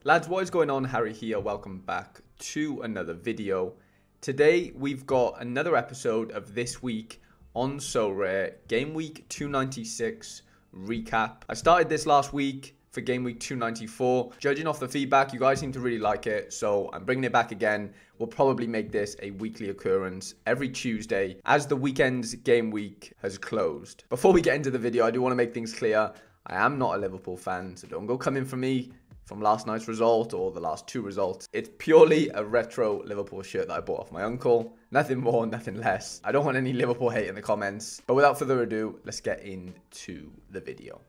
Lads, what is going on? Harry here. Welcome back to another video. Today we've got another episode of This Week on Sorare, Gameweek 296 recap. I started this last week for Gameweek 294. Judging off the feedback, you guys seem to really like it, so I'm bringing it back again. We'll probably make this a weekly occurrence every Tuesday as the weekend's game week has closed. Before we get into the video, I do want to make things clear. I am not a Liverpool fan, so don't go coming for me from last night's result or the last two results. It's purely a retro Liverpool shirt that I bought off my uncle. Nothing more, nothing less. I don't want any Liverpool hate in the comments. But without further ado, let's get into the video.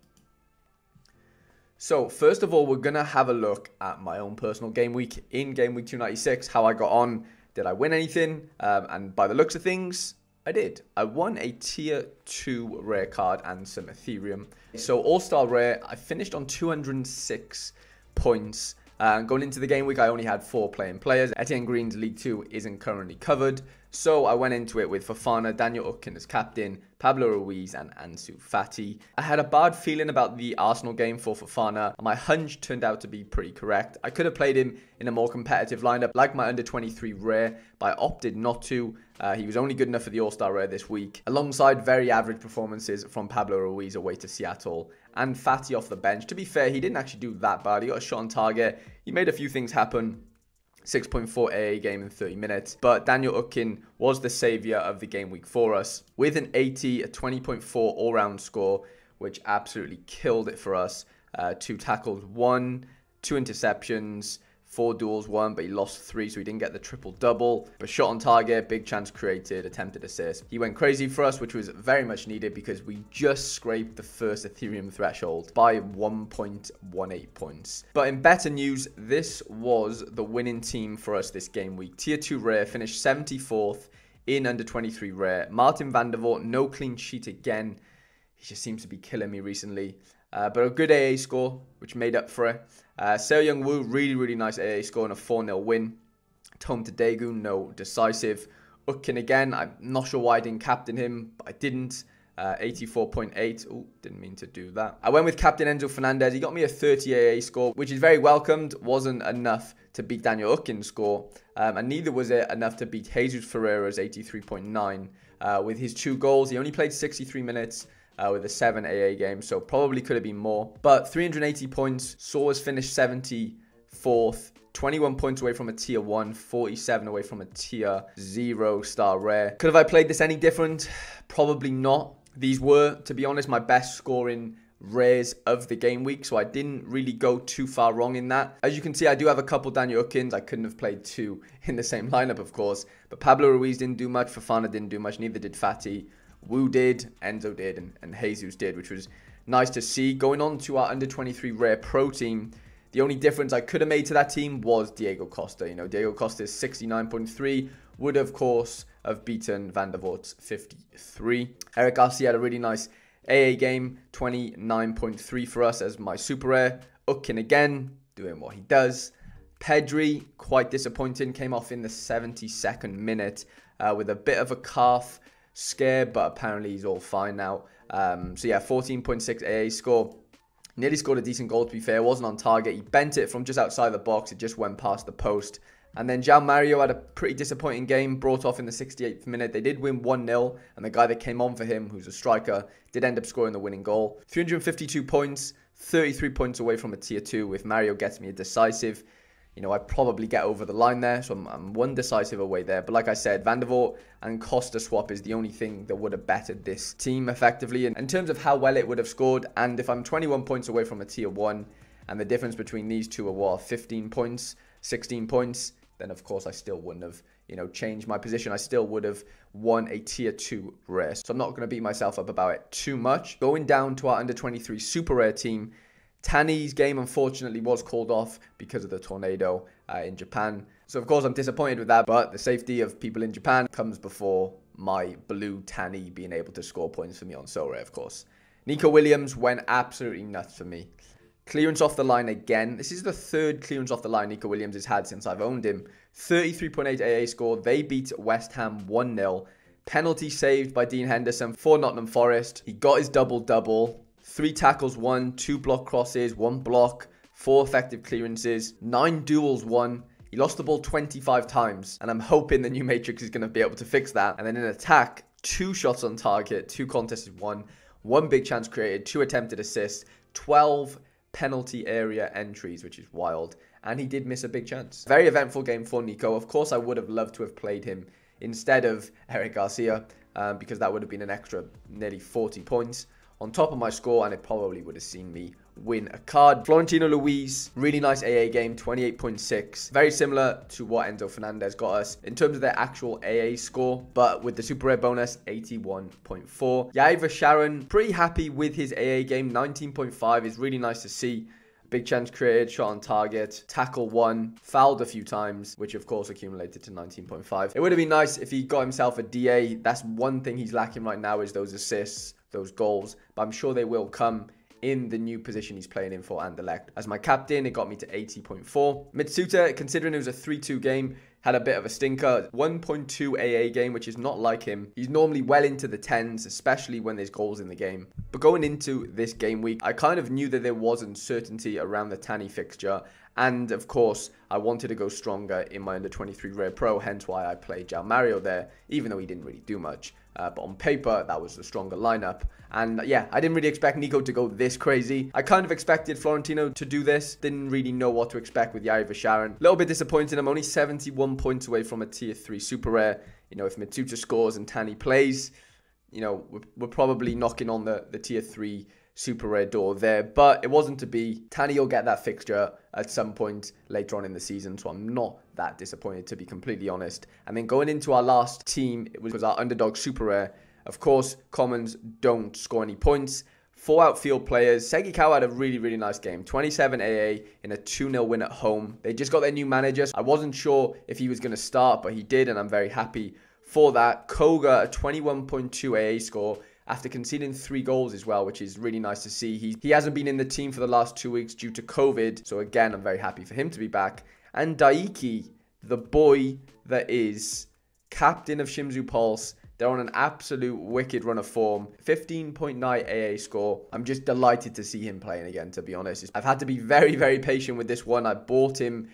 So first of all, we're going to have a look at my own personal game week in Game Week 296, how I got on. Did I win anything? And by the looks of things, I did. I won a tier 2 rare card and some Ethereum. So all-star rare, I finished on 206 points. Going into the game week, I only had 4 playing players. Etienne Green's League 2 isn't currently covered, so I went into it with Fofana, Daniel Ukin as captain, Pablo Ruiz and Ansu Fati. I had a bad feeling about the Arsenal game for Fofana, and my hunch turned out to be pretty correct. I could have played him in a more competitive lineup, like my under-23 rare, but I opted not to. He was only good enough for the All-Star rare this week, alongside very average performances from Pablo Ruiz away to Seattle and Fati off the bench. To be fair, he didn't actually do that bad. He got a shot on target. He made a few things happen. 6.4 AA game in 30 minutes. But Daniel Ukin was the saviour of the game week for us. With an 80, a 20.4 all-round score, which absolutely killed it for us. 2 tackles, 1, 2 interceptions, 4 duels, 1, but he lost 3, so he didn't get the triple-double. But shot on target, big chance created, attempted assist. He went crazy for us, which was very much needed because we just scraped the first Ethereum threshold by 1.18 points. But in better news, this was the winning team for us this game week. Tier 2 rare, finished 74th in under 23 rare. Martin van der Voort, no clean sheet again. He just seems to be killing me recently. But a good AA score, which made up for it. Seo Young-woo, really nice AA score and a 4-0 win. Tom Tadegu, no decisive. Ukin again, I'm not sure why I didn't captain him, but I didn't. 84.8. Oh, didn't mean to do that. I went with Captain Enzo Fernandez. He got me a 30 AA score, which is very welcomed. Wasn't enough to beat Daniel Ukin's score. And neither was it enough to beat Jesus Ferreira's 83.9. With his 2 goals, he only played 63 minutes. With a 7 AA game, so probably could have been more. But 380 points, saw us finish 74th, 21 points away from a tier 1, 47 away from a tier 0 star rare. Could have I played this any different? Probably not. These were, to be honest, my best scoring rares of the game week, so I didn't really go too far wrong in that. As you can see, I do have a couple Daniel Ukins. I couldn't have played 2 in the same lineup, of course, but Pablo Ruiz didn't do much, Fofana didn't do much, neither did Fati. Wu did, Enzo did, and Jesus did, which was nice to see. Going on to our under-23 rare pro team, the only difference I could have made to that team was Diego Costa. You know, Diego Costa's 69.3 would, of course, have beaten Van der Voort's 53. Eric Garcia had a really nice AA game, 29.3 for us as my super rare. Ukin again, doing what he does. Pedri, quite disappointing, came off in the 72nd minute with a bit of a calf scare, but apparently he's all fine now. So yeah, 14.6 AA score. Nearly scored a decent goal, to be fair. Wasn't on target. He bent it from just outside the box. It just went past the post. And then João Mario had a pretty disappointing game, brought off in the 68th minute. They did win 1-0, and the guy that came on for him, who's a striker, did end up scoring the winning goal. 352 points, 33 points away from a tier 2. If Mario gets me a decisive, you know, I probably get over the line there, so I'm 1 decisive away there. But like I said, Van der Voort and Costa swap is the only thing that would have bettered this team effectively. And in terms of how well it would have scored, and if I'm 21 points away from a tier 1, and the difference between these two are what, 15 points, 16 points, then of course I still wouldn't have, you know, changed my position. I still would have won a tier 2 rare. So I'm not going to beat myself up about it too much. Going down to our under-23 super rare team, Tani's game, unfortunately, was called off because of the tornado in Japan. So, of course, I'm disappointed with that, but the safety of people in Japan comes before my blue Tani being able to score points for me on Sorare, of course. Nico Williams went absolutely nuts for me. Clearance off the line again. This is the 3rd clearance off the line Nico Williams has had since I've owned him. 33.8 AA score. They beat West Ham 1-0. Penalty saved by Dean Henderson for Nottingham Forest. He got his double-double. 3 tackles, 1, 2 block crosses, 1 block, 4 effective clearances, 9 duels won. He lost the ball 25 times, and I'm hoping the new Matrix is going to be able to fix that. And then in attack, 2 shots on target, 2 contested won, 1 big chance created, 2 attempted assists, 12 penalty area entries, which is wild. And he did miss a big chance. Very eventful game for Nico. Of course, I would have loved to have played him instead of Eric Garcia, because that would have been an extra nearly 40 points on top of my score, and it probably would have seen me win a card. Florentino Luis, really nice AA game, 28.6. Very similar to what Enzo Fernandez got us in terms of their actual AA score, but with the super rare bonus, 81.4. Yaiva Sharon, pretty happy with his AA game, 19.5 is really nice to see. Big chance created, shot on target, tackle 1, fouled a few times, which of course accumulated to 19.5. It would have been nice if he got himself a DA. That's one thing he's lacking right now, is those assists, those goals, but I'm sure they will come in the new position he's playing in for Anderlecht. As my captain, it got me to 80.4. Mitsuta, considering it was a 3-2 game, had a bit of a stinker. 1.2 AA game, which is not like him. He's normally well into the 10s, especially when there's goals in the game. But going into this game week, I kind of knew that there was uncertainty around the Tani fixture. And of course, I wanted to go stronger in my under 23 rare pro, hence why I played João Mario there, even though he didn't really do much. But on paper, that was the stronger lineup. And yeah, I didn't really expect Nico to go this crazy. I kind of expected Florentino to do this. Didn't really know what to expect with Yaiva Sharon. A little bit disappointed. I'm only 71 points away from a tier 3 super rare. You know, if Mitsuta scores and Tani plays, you know, we're probably knocking on the tier 3 super rare door there, but it wasn't to be. Tani will get that fixture at some point later on in the season, so I'm not that disappointed, to be completely honest. And then going into our last team, it was our underdog super rare. Of course, commons don't score any points. 4 outfield players. Segikawa had a really, really nice game. 27 AA in a 2-0 win at home. They just got their new manager. I wasn't sure if he was going to start, but he did, and I'm very happy for that. Koga, a 21.2 AA score, after conceding 3 goals as well, which is really nice to see. He hasn't been in the team for the last 2 weeks due to COVID, so again, I'm very happy for him to be back. And Daiki, the boy that is captain of Shimizu Pulse, they're on an absolute wicked run of form. 15.9 AA score. I'm just delighted to see him playing again, to be honest. I've had to be very, very patient with this one. I bought him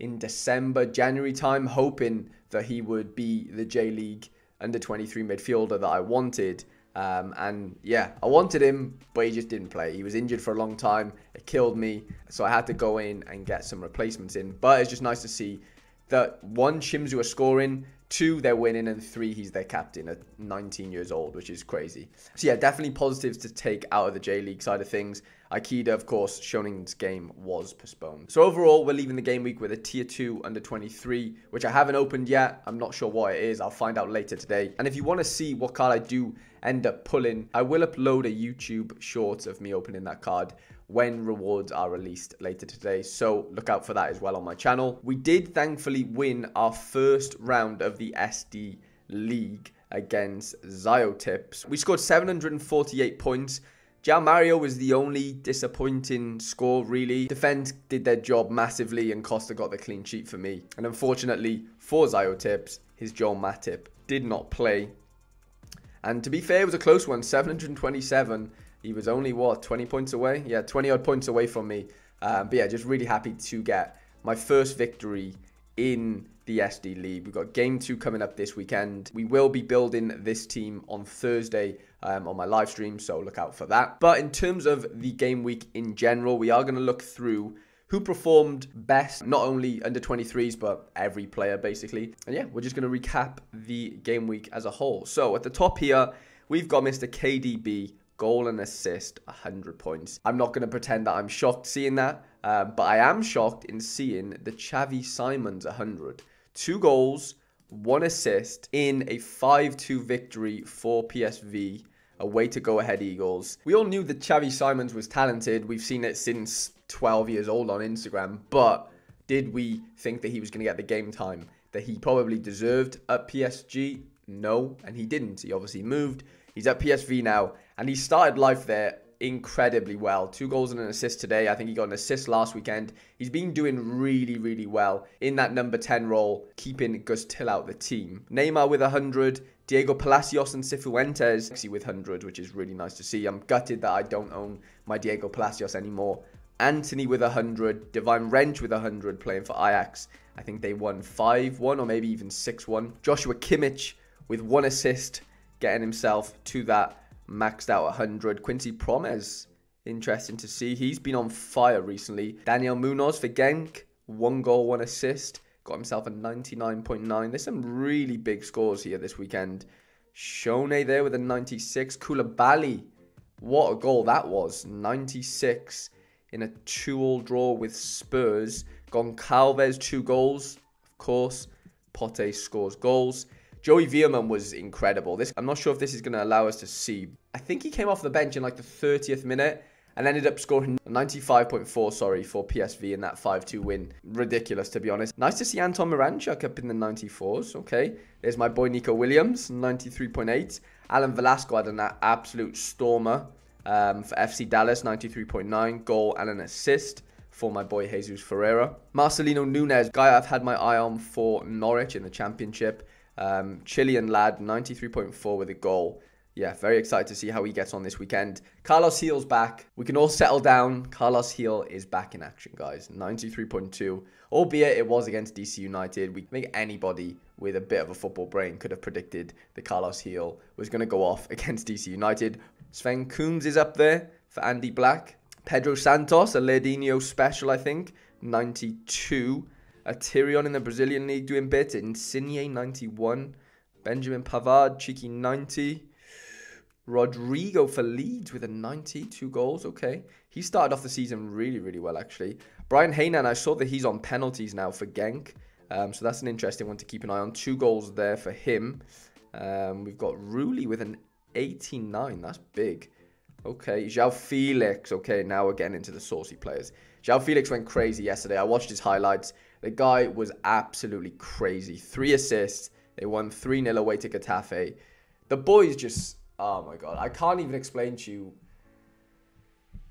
in December, January time, hoping that he would be the J-League under 23 midfielder that I wanted. And yeah, I wanted him, but he just didn't play. He was injured for a long time. It killed me. So I had to go in and get some replacements in. But it's just nice to see that 1, Shimizu are scoring, 2, they're winning, and 3, he's their captain at 19 years old, which is crazy. So yeah, definitely positives to take out of the J-League side of things. Aikida, of course, Shonin's game was postponed. So overall, we're leaving the game week with a tier 2 under 23, which I haven't opened yet. I'm not sure what it is. I'll find out later today. And if you want to see what card I do end up pulling, I will upload a YouTube short of me opening that card when rewards are released later today. So look out for that as well on my channel. We did thankfully win our first round of the SD League against Zyotips. We scored 748 points. João Mario was the only disappointing score, really. Defense did their job massively, and Costa got the clean sheet for me. And unfortunately for Zyotips, his Joel Matip did not play. And to be fair, it was a close one, 727. He was only, what, 20 points away? Yeah, 20 odd points away from me. But yeah, just really happy to get my first victory in the SD League. We've got game 2 coming up this weekend. We will be building this team on Thursday on my live stream, so look out for that. But in terms of the game week in general, we are going to look through who performed best, not only under 23s, but every player basically. And yeah, we're just going to recap the game week as a whole. So at the top here, we've got Mr. KDB, goal and assist, 100 points. I'm not going to pretend that I'm shocked seeing that, but I am shocked in seeing the Xavi Simons 100. 2 goals, 1 assist in a 5-2 victory for PSV, away to Go Ahead Eagles. We all knew that Xavi Simons was talented. We've seen it since 12 years old on Instagram, but did we think that he was going to get the game time that he probably deserved at PSG? No, and he didn't. He obviously moved. He's at PSV now, and he started life there incredibly well. 2 goals and an assist today. I think he got an assist last weekend. He's been doing really, really well in that number 10 role, keeping Gus Till out the team. Neymar with 100. Diego Palacios and Cifuentes with 100, which is really nice to see. I'm gutted that I don't own my Diego Palacios anymore, Anthony with 100. Divine Wrench with 100 playing for Ajax. I think they won 5-1 or maybe even 6-1. Joshua Kimmich with 1 assist, getting himself to that maxed out 100. Quincy Promes, interesting to see. He's been on fire recently. Daniel Munoz for Genk, 1 goal, 1 assist. Got himself a 99.9. There's some really big scores here this weekend. Shone there with a 96. Koulibaly, what a goal that was. 96 in a 2-2 draw with Spurs. Goncalves, 2 goals, of course. Pote scores goals. Joey Veerman was incredible. I'm not sure if this is going to allow us to see. I think he came off the bench in like the 30th minute and ended up scoring 95.4, for PSV in that 5-2 win. Ridiculous, to be honest. Nice to see Anton Miranchuk up in the 94s. Okay, there's my boy Nico Williams, 93.8. Alan Velasco had an absolute stormer for FC Dallas, 93.9. Goal and an assist for my boy Jesus Ferreira. Marcelino Nunes, guy I've had my eye on for Norwich in the Championship. Chilean lad, 93.4 with a goal. Yeah, very excited to see how he gets on this weekend. Carlos Gil's back. We can all settle down. Carlos Gil is back in action, guys. 93.2. Albeit it was against DC United. We think anybody with a bit of a football brain could have predicted that Carlos Gil was going to go off against DC United. Sven Kuhns is up there for Andy Black. Pedro Santos, a Ledinho special, I think. 92. A Tyrion in the Brazilian League doing bits. Insigne, 91. Benjamin Pavard, cheeky 90. Rodrigo for Leeds with a 90. 2 goals, okay. He started off the season really, really well, actually. Brian Heynan, I saw that he's on penalties now for Genk. So that's an interesting one to keep an eye on. 2 goals there for him. We've got Rulli with an 89. That's big. Okay, João Felix. Okay, now we're getting into the saucy players. João Felix went crazy yesterday. I watched his highlights. The guy was absolutely crazy. 3 assists. They won 3-0 away to Getafe. The boys just... Oh my God. I can't even explain to you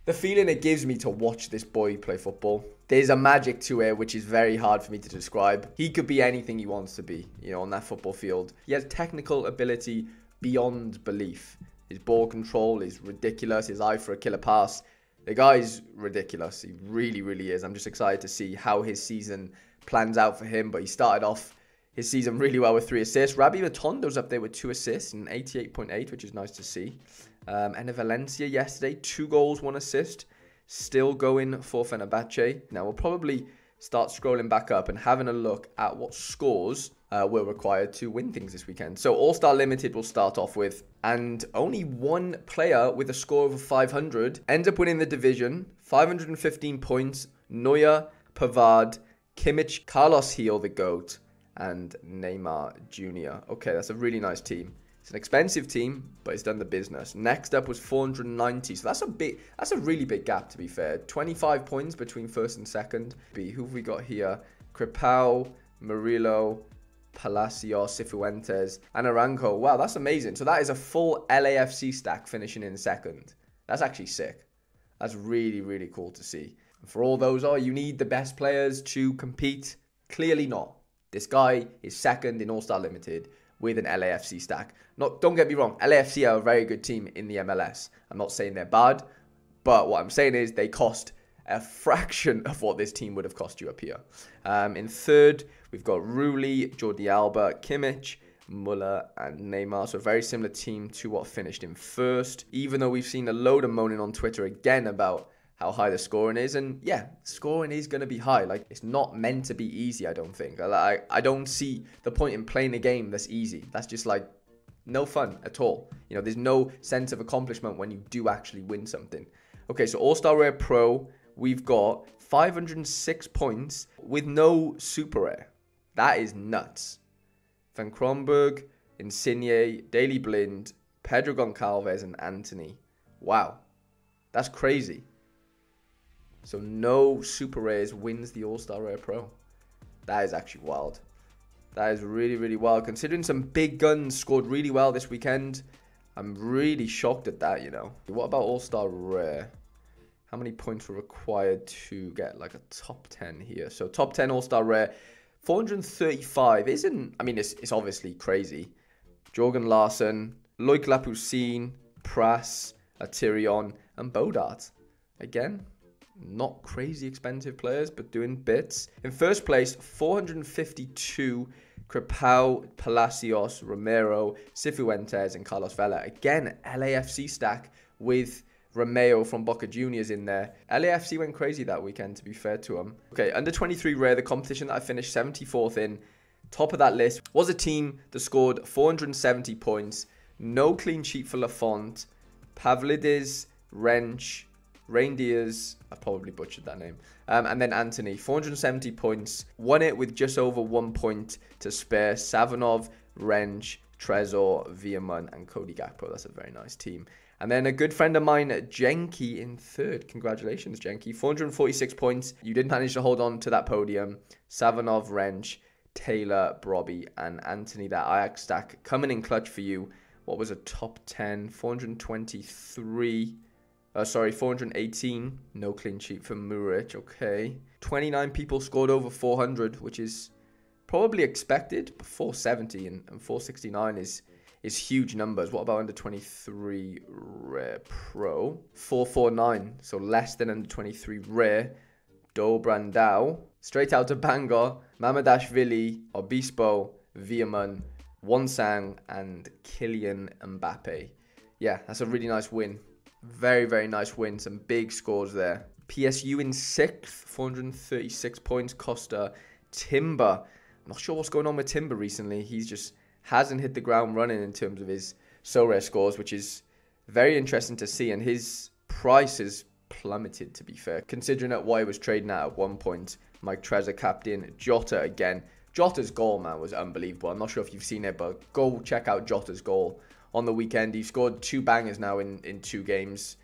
the feeling it gives me to watch this boy play football. There's a magic to it, which is very hard for me to describe. He could be anything he wants to be, you know, on that football field. He has technical ability beyond belief. His ball control is ridiculous. His eye for a killer pass. The guy's ridiculous. He really, really is. I'm just excited to see how his season plans out for him. But he started off his season really well with 3 assists. Rabbi Matondo's up there with 2 assists and 88.8, which is nice to see. And Valencia yesterday, 2 goals, 1 assist. Still going for Fenerbahce. Now we'll probably start scrolling back up and having a look at what scores were required to win things this weekend. So All-Star Limited will start off with, and only 1 player with a score over 500 ends up winning the division. 515 points. Neuer, Pavard, Kimmich, Carlos Gil, the GOAT, and Neymar Jr. Okay, that's a really nice team. It's an expensive team, but it's done the business. Next up was 490. So that's a really big gap, to be fair. 25 points between first and second. Who have we got here? Crepau, Murillo, Palacios, Cifuentes, and Aranco. Wow, that's amazing. So that is a full LAFC stack finishing in second. That's actually sick. That's really, really cool to see. And for all those, you need the best players to compete. Clearly not. This guy is second in All-Star Limited with an LAFC stack. Don't get me wrong, LAFC are a very good team in the MLS. I'm not saying they're bad, but what I'm saying is they cost a fraction of what this team would have cost you up here. In third, we've got Rulli, Jordi Alba, Kimmich, Muller, and Neymar. So a very similar team to what finished in first, even though we've seen a load of moaning on Twitter again about how high the scoring is. And yeah, scoring is going to be high. Like, it's not meant to be easy, I don't think. I don't see the point in playing a game that's easy. That's just like no fun at all. You know, there's no sense of accomplishment when you do actually win something. Okay, so All-Star Rare Pro, we've got 506 points with no Super Rare. That is nuts. Van Kronberg, Insigne, Daley Blind, Pedro Goncalves, and Anthony. Wow, that's crazy. So no Super Rares wins the All-Star Rare Pro. That is actually wild. That is really, really wild. Considering some big guns scored really well this weekend, I'm really shocked at that, you know. What about All-Star Rare? How many points were required to get like a top 10 here? So top 10 All-Star Rare, 435 isn't, I mean, it's obviously crazy. Jorgen Larsson, Loic Lapoussin, Pras, Tyrion, and Bodart. Again, not crazy expensive players, but doing bits. In first place, 452, Crepau, Palacios, Romero, Cifuentes, and Carlos Vela. Again, LAFC stack with Romeo from Boca Juniors in there. LAFC went crazy that weekend, to be fair to them. Okay, under 23 rare, the competition that I finished 74th in. Top of that list was a team that scored 470 points. No clean sheet for Lafont, Pavlidis, Wrench, Reindeers, I probably butchered that name, and then Anthony, 470 points, won it with just over 1 point to spare. Savinov, Wrench, Trezor, Viaman, and Cody Gakpo. That's a very nice team. And then a good friend of mine, Jenki, in third. Congratulations, Jenki. 446 points. You did manage to hold on to that podium. Savinov, Wrench, Taylor, Brobby, and Anthony, that Ajax stack coming in clutch for you. What was a top 10? 418. No clean sheet for Muric. Okay. 29 people scored over 400, which is probably expected. But 470 and 469 is huge numbers. What about under 23 rare pro? 449. So less than under 23 rare. Do Brandao. Straight out to Bangor. Mamadashvili, Obispo, Viaman, Wansang, and Kylian Mbappe. Yeah, that's a really nice win. Very, very nice win. Some big scores there. PSU in 6th, 436 points. Costa, Timber. I'm not sure what's going on with Timber recently. He's just hasn't hit the ground running in terms of his Sorare scores, which is very interesting to see. And his price has plummeted, to be fair, considering at what he was trading at one point. Mike Trezor captain. Jota again. Jota's goal, man, was unbelievable. I'm not sure if you've seen it, but go check out Jota's goal on the weekend. He scored 2 bangers now in 2 games.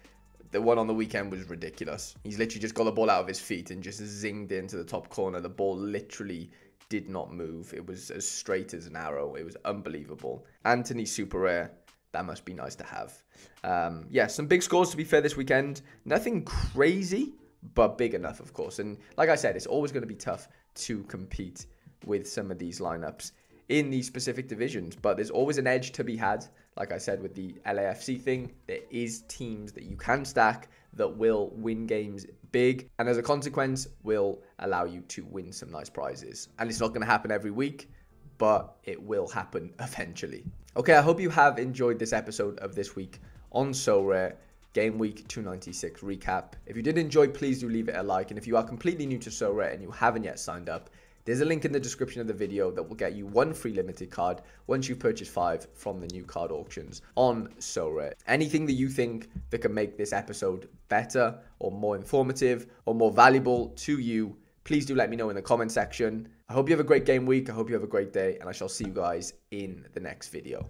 The one on the weekend was ridiculous. He's literally just got the ball out of his feet and just zinged into the top corner. The ball literally did not move. It was as straight as an arrow. It was unbelievable. Anthony, super rare. That must be nice to have. Yeah, some big scores, to be fair, this weekend. Nothing crazy, but big enough, of course. And like I said, it's always going to be tough to compete with some of these lineups in these specific divisions, but there's always an edge to be had. Like I said with the LAFC thing, there is teams that you can stack that will win games big, and as a consequence will allow you to win some nice prizes. And it's not going to happen every week, but it will happen eventually. Okay, I hope you have enjoyed this episode of This Week on Sorare Game Week 296 recap. If you did enjoy, please do leave it a like, and if you are completely new to Sorare and you haven't yet signed up, there's a link in the description of the video that will get you 1 free limited card once you purchase 5 from the new card auctions on Sorare. Anything that you think that can make this episode better or more informative or more valuable to you, please do let me know in the comment section. I hope you have a great game week. I hope you have a great day, and I shall see you guys in the next video.